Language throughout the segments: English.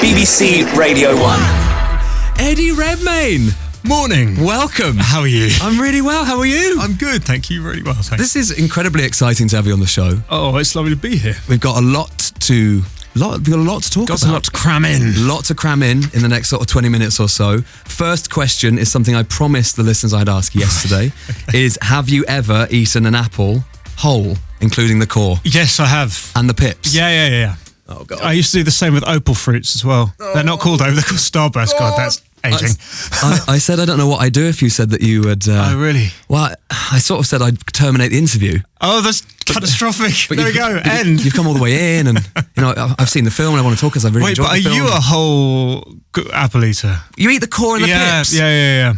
BBC Radio 1. Eddie Redmayne. Morning. Welcome. How are you? I'm really well. How are you? I'm good, thank you. Really well, thanks. This is incredibly exciting to have you on the show. Oh, it's lovely to be here. We've got a lot to talk about. Got a lot to cram in. Lot to cram in the next sort of 20 minutes or so. First question is something I promised the listeners I'd ask yesterday. Okay. Is, have you ever eaten an apple whole, including the core? Yes, I have. And the pips? Yeah. Oh, God. I used to do the same with opal fruits as well. They're not called opal, they're called Starburst. God, that's aging. I said I don't know what I'd do if you said that you would... oh, really? Well, I sort of said I'd terminate the interview. Oh, that's catastrophic. But there we go, end. You've come all the way in, and I've seen the film and I want to talk because I've really enjoyed the film. Wait, but are you a whole apple eater? You eat the core and the pips? Yeah.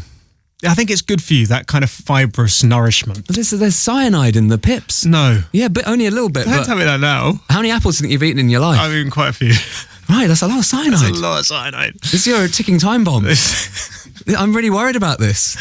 I think it's good for you, that kind of fibrous nourishment. But there's cyanide in the pips. No. Yeah, but only a little bit. Don't tell me that now. How many apples do you think you've eaten in your life? I've eaten quite a few. Right, that's a lot of cyanide. That's a lot of cyanide. This is a ticking time bomb. I'm really worried about this.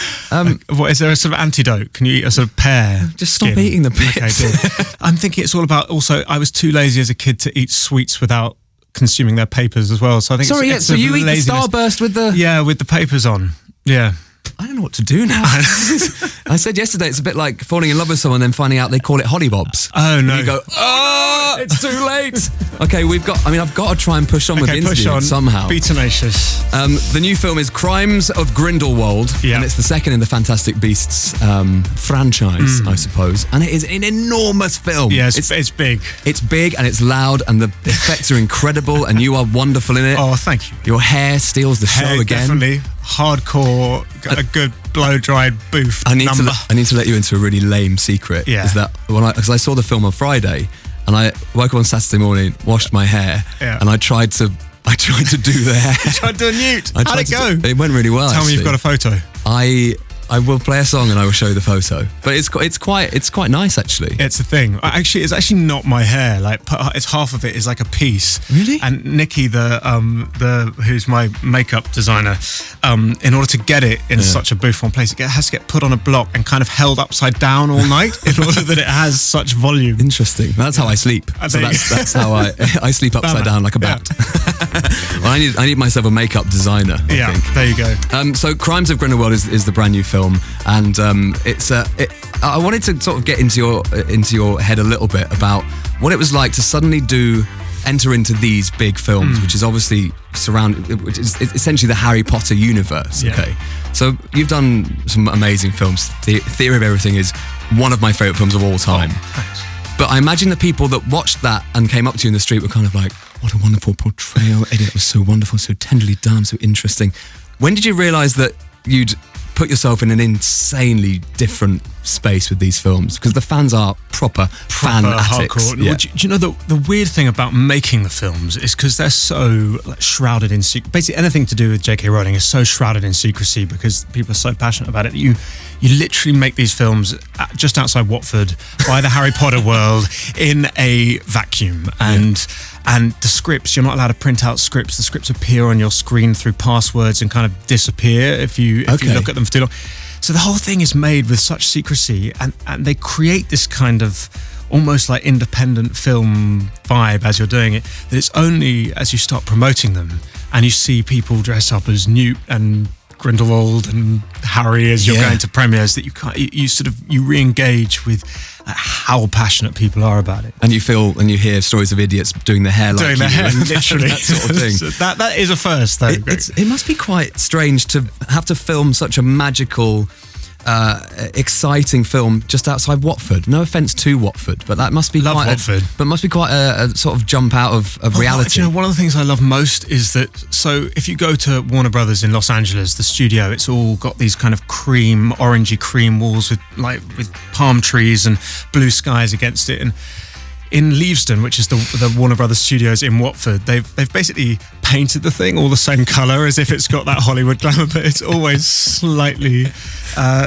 What, is there a sort of antidote? Can you eat a sort of pear? Just stop eating the pips. Okay, good. I'm thinking it's all about, also, I was too lazy as a kid to eat sweets without consuming their papers as well. So I think so you eat the Starburst with the... Yeah, with the papers on. Yeah. I don't know what to do now. I said yesterday it's a bit like falling in love with someone and then finding out they call it hollybobs. Oh, no. And you go, oh, it's too late. Okay, I've got to try and push on with the interview somehow. Be tenacious. The new film is Crimes of Grindelwald, and it's the second in the Fantastic Beasts franchise, I suppose. And it is an enormous film. Yeah, it's big. It's big and it's loud and the effects are incredible and you are wonderful in it. Oh, thank you. Your hair steals the show again. Definitely. Hardcore, a good blow-dried boof number. I need to let you into a really lame secret. Yeah. Is that because I saw the film on Friday and I woke up on Saturday morning, washed my hair, and I tried to do the hair. You tried to do a Newt. How'd it go? It went really well. Tell me you've got a photo. I will play a song and I will show you the photo. But it's quite nice actually. It's a thing. Actually, it's actually not my hair. Like, it's half of it is like a piece. Really? And Nikki, who's my makeup designer, in order to get it in such a bouffant place, it has to get put on a block and kind of held upside down all night in order that it has such volume. Interesting. That's how I sleep. So that's how I sleep upside down like a bat. Well, I need myself a makeup designer. I think. There you go. So Crimes of Grindelwald is the brand new film, and I wanted to sort of get into your head a little bit about what it was like to suddenly enter into these big films, which is obviously which is essentially the Harry Potter universe. Yeah. Okay, so you've done some amazing films. The Theory of Everything is one of my favourite films of all time. Thanks. But I imagine the people that watched that and came up to you in the street were kind of like, what a wonderful portrayal, Eddie, that was so wonderful, so tenderly done, so interesting. When did you realise that you'd put yourself in an insanely different space with these films? Because the fans are proper fanatics. Hardcore. Well, do you know the weird thing about making the films is because they're so shrouded in secrecy. Basically, anything to do with J.K. Rowling is so shrouded in secrecy because people are so passionate about it. You literally make these films just outside Watford by the Harry Potter world in a vacuum, and the scripts, you're not allowed to print out scripts. The scripts appear on your screen through passwords and kind of disappear if you look at them for too long. So the whole thing is made with such secrecy, and they create this kind of almost like independent film vibe as you're doing it, that it's only as you start promoting them and you see people dress up as Newt and Grindelwald and Harry as you're going to premieres that you re-engage with how passionate people are about it. And you hear stories of idiots doing their hair like literally. that sort of thing. So that is a first though. It must be quite strange to have to film such a magical, exciting film just outside Watford. No offence to Watford, but that must be Watford. But must be quite a sort of jump out of reality. One of the things I love most is that, so if you go to Warner Brothers in Los Angeles, the studio, it's all got these kind of orangey cream walls with palm trees and blue skies against it. And in Leavesden, which is the Warner Brothers studios in Watford, they've basically painted the thing all the same colour as if it's got that Hollywood glamour, but it's always slightly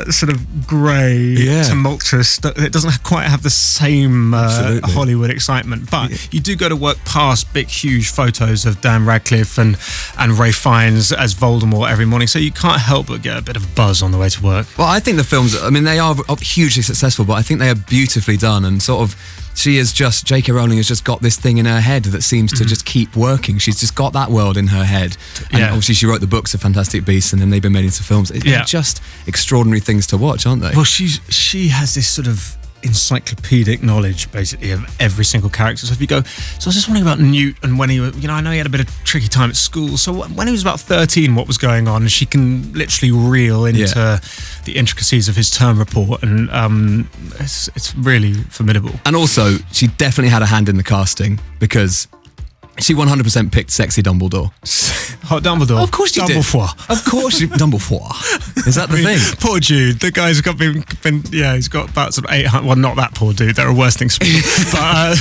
sort of grey, tumultuous. It doesn't quite have the same Hollywood excitement, but you do go to work past big, huge photos of Dan Radcliffe and Ralph Fiennes as Voldemort every morning, so you can't help but get a bit of buzz on the way to work. Well, I think the films, I mean, they are hugely successful, but I think they are beautifully done and sort of she is just, J.K. Rowling has just got this thing in her head that seems to just keep working. She's just got that world in her head. And obviously she wrote the books of Fantastic Beasts and then they've been made into films. They're just extraudinary things to watch, aren't they? Well, she has this sort of encyclopedic knowledge basically of every single character. So if you go, so I was just wondering about Newt and when he was, I know he had a bit of tricky time at school. So when he was about 13, what was going on? And she can literally reel into the intricacies of his term report, and it's really formidable. And also, she definitely had a hand in the casting because she 100% picked sexy Dumbledore. Hot Dumbledore. Of course she did. Dumble-PHWOAR. Of course, Dumble-PHWOAR. Is that the thing? Poor Jude. The guy's he's got about sort of 800. Well, not that poor dude. There are worse things for him.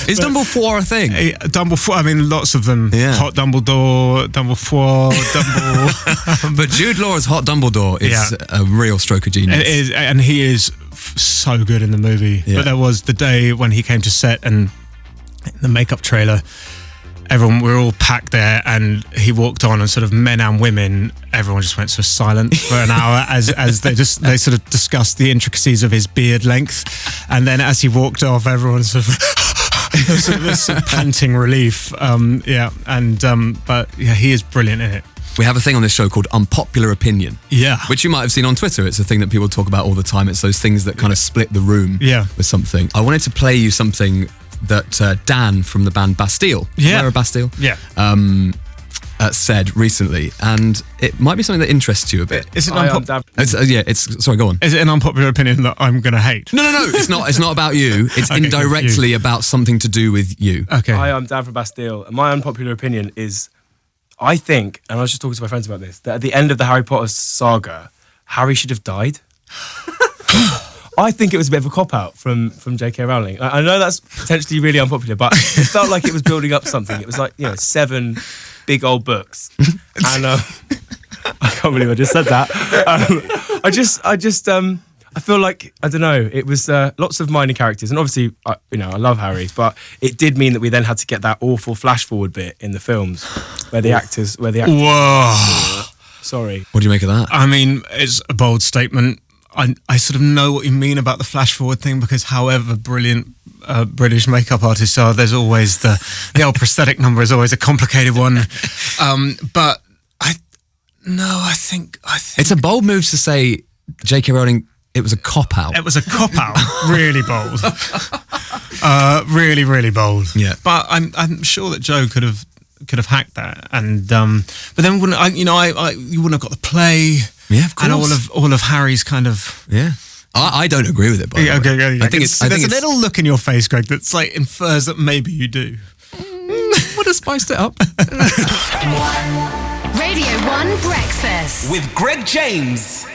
Is Dumble-PHWOAR a thing? Dumble-PHWOAR. I mean, lots of them. Yeah. Hot Dumbledore, Dumble-PHWOAR, But Jude Law's Hot Dumbledore is a real stroke of genius. It is, and he is so good in the movie. Yeah. But there was the day when he came to set and the makeup trailer. Everyone, we were all packed there, and he walked on, and sort of men and women, everyone just went sort of silent for an hour as they sort of discussed the intricacies of his beard length, and then as he walked off, everyone sort of this panting relief. But he is brilliant in it. We have a thing on this show called Unpopular Opinion. Yeah. Which you might have seen on Twitter. It's a thing that people talk about all the time. It's those things that kind of split the room with something. I wanted to play you something that Dan from the band Bastille, remember Bastille? Yeah. Said recently, and it might be something that interests you a bit. Is it sorry, go on. Is it an unpopular opinion that I'm going to hate? No, it's not. It's not about you. It's indirectly about something to do with you. Okay. Hi, I'm Dan from Bastille, and my unpopular opinion is, I think, and I was just talking to my friends about this, that at the end of the Harry Potter saga, Harry should have died. I think it was a bit of a cop-out from J.K. Rowling. I know that's potentially really unpopular, but it felt like it was building up something. It was like, 7 big old books. And I can't believe I just said that. I feel like, I don't know, it was lots of minor characters. And obviously, I love Harry, but it did mean that we then had to get that awful flash-forward bit in the films where the actors... Whoa. Sorry. What do you make of that? I mean, it's a bold statement. I sort of know what you mean about the flash forward thing, because however brilliant British makeup artists are, there's always the old prosthetic number is always a complicated one. But I think it's a bold move to say J.K. Rowling. It was a cop out. It was a cop out. Really bold. Really, really bold. Yeah. But I'm sure that Joe could have hacked that, and but then you wouldn't have got the play. Yeah, of course. And all of Harry's kind of... Yeah. I don't agree with it, by the way. Okay. I think it's a little look in your face, Greg, that's like infers that maybe you do. Would have spiced it up. Radio 1 Breakfast. With Greg James.